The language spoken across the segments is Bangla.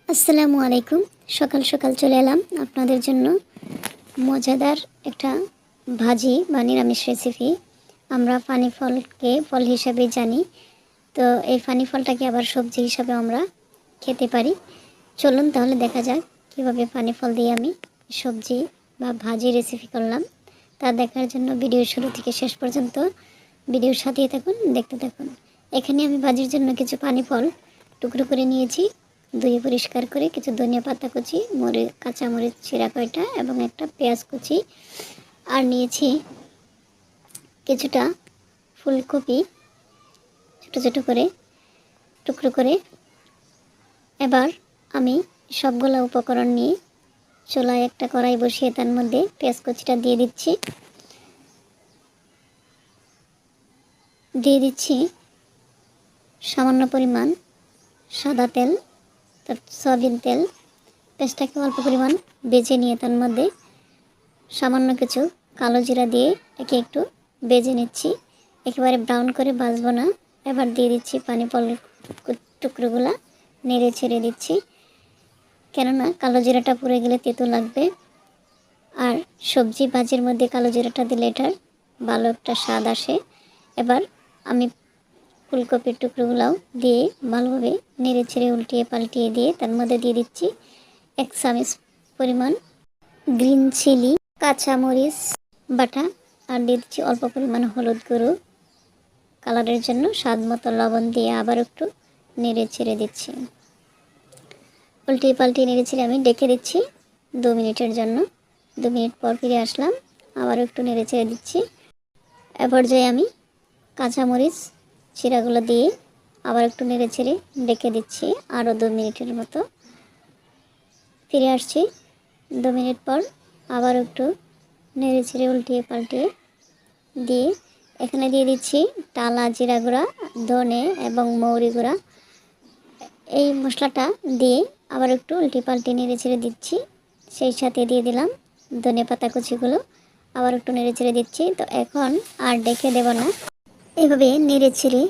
আসসালামু আলাইকুম। সকাল সকাল চলে এলাম আপনাদের জন্য মজাদার একটা ভাজি বা নিরামিষ রেসিপি। আমরা ফানি ফলকে ফল হিসাবে জানি, তো এই ফানি ফলটাকে আবার সবজি হিসাবে আমরা খেতে পারি। চলুন তাহলে দেখা যাক কীভাবে ফানি ফল দিয়ে আমি সবজি বা ভাজি রেসিপি করলাম। তা দেখার জন্য ভিডিও শুরু থেকে শেষ পর্যন্ত ভিডিওর সাথেই থাকুন, দেখতে থাকুন। এখানে আমি ভাজির জন্য কিছু ফানি ফল টুকরো করে নিয়েছি, ধুয়ে পরিষ্কার করে কিছু ধনিয়া পাতা কুচি, কাঁচামরিচ চিরা কয়টা এবং একটা পেঁয়াজ কুচি, আর নিয়েছি কিছুটা ফুলকপি ছোটো ছোটো করে টুকরো করে। এবার আমি সবগুলো উপকরণ নিয়ে চুলায় একটা কড়াই বসিয়ে তার মধ্যে পেঁয়াজ কুচিটা দিয়ে দিচ্ছি সামান্য পরিমাণ সাদা তেল, সয়াবিন তেল। পেঁয়াজটাকে অল্প পরিমাণ বেজে নিয়ে তার মধ্যে সামান্য কিছু কালো জিরা দিয়ে একে একটু বেজে নিচ্ছি, একেবারে ব্রাউন করে ভাজবো না। এবার দিয়ে দিচ্ছি পানি ফল টুকরোগুলা, নেড়ে ছেড়ে দিচ্ছি, কেননা কালো জিরাটা পুড়ে গেলে তেতো লাগবে। আর সবজি ভাজির মধ্যে কালো জিরাটা দিলে এটার ভালো একটা স্বাদ আসে। এবার আমি ফুলকপির টুকরোগুলাও দিয়ে ভালোভাবে নেড়ে ছেড়ে উল্টিয়ে পাল্টিয়ে দিয়ে তার মধ্যে দিয়ে দিচ্ছি 1 চামচ পরিমাণ গ্রিন চিলি, কাঁচামরিচ বাটা, আর দিয়ে দিচ্ছি অল্প পরিমাণ হলুদ গুঁড়ো কালারের জন্য, স্বাদ মতো লবণ দিয়ে আবার একটু নেড়ে ছেড়ে দিচ্ছি। উল্টিয়ে পাল্টিয়ে নেড়ে ছেড়ে আমি ডেকে দিচ্ছি 2 মিনিটের জন্য। 2 মিনিট পর ফিরে আসলাম, আবার একটু নেড়ে ছেড়ে দিচ্ছি। এ পর্যায়ে আমি কাঁচামরিচ চিরাগুলো দিয়ে আবার একটু নেড়ে ছেড়ে ডেকে দিচ্ছি আরও 2 মিনিটের মতো। ফিরে আসছি 2 মিনিট পর, আবার একটু নেড়ে ছেড়ে উল্টিয়ে পাল্টিয়ে দিয়ে এখানে দিয়ে দিচ্ছি টালা জিরা গুঁড়া, ধনে এবং মৌরি গুঁড়া। এই মশলাটা দিয়ে আবার একটু উল্টে পাল্টে নেড়ে ছেড়ে দিচ্ছি। সেই সাথে দিয়ে দিলাম ধনে পাতা কুচিগুলো, আবার একটু নেড়ে ছেড়ে দিচ্ছি। তো এখন আর ডেকে দেব না, এভাবে নেড়ে ছেড়ে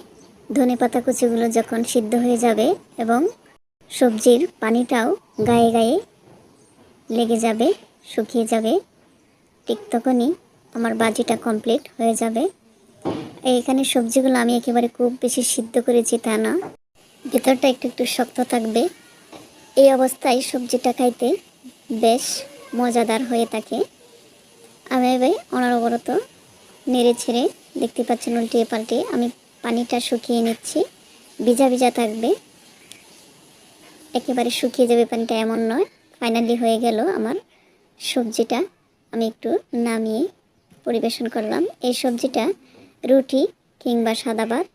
ধনে পাতা কুচিগুলো যখন সিদ্ধ হয়ে যাবে এবং সবজির পানিটাও গায়ে গায়ে লেগে যাবে, শুকিয়ে যাবে, ঠিক তখনই আমার ভাজিটা কমপ্লিট হয়ে যাবে। এইখানে সবজিগুলো আমি একেবারে খুব বেশি সিদ্ধ করেছি তা না, ভেতরটা একটু একটু শক্ত থাকবে। এই অবস্থায় সবজিটা খাইতে বেশ মজাদার হয়ে থাকে। আমি এবার অনবরত নেড়ে ছেড়ে দেখতে পাচ্ছেন উল্টিয়ে পাল্টে আমি পানিটা শুকিয়ে নিচ্ছি। ভিজা ভিজা থাকবে, একেবারে শুকিয়ে যাবে পানিটা এমন নয়। ফাইনালি হয়ে গেল আমার সবজিটা। আমি একটু নামিয়ে পরিবেশন করলাম। এই সবজিটা রুটি কিংবা সাদা ভাত,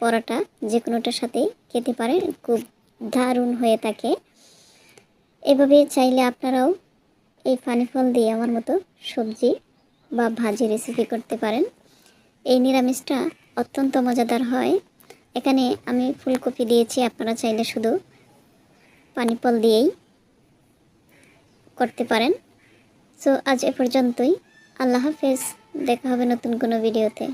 পরোটা যে কোনোটার সাথেই খেতে পারেন, খুব দারুণ হয়ে থাকে। এভাবে চাইলে আপনারাও এই ফানি ফল দিয়ে আমার মতো সবজি বা ভাজি রেসিপি করতে পারেন। এই নিরামিষটা অত্যন্ত মজাদার হয়। এখানে আমি ফুলকপি দিয়েছি, আপনারা চাইলে শুধু পানি ফল দিয়েই করতে পারেন। সো আজ এ পর্যন্তই। আল্লাহ হাফেজ, দেখা হবে নতুন কোনো ভিডিওতে।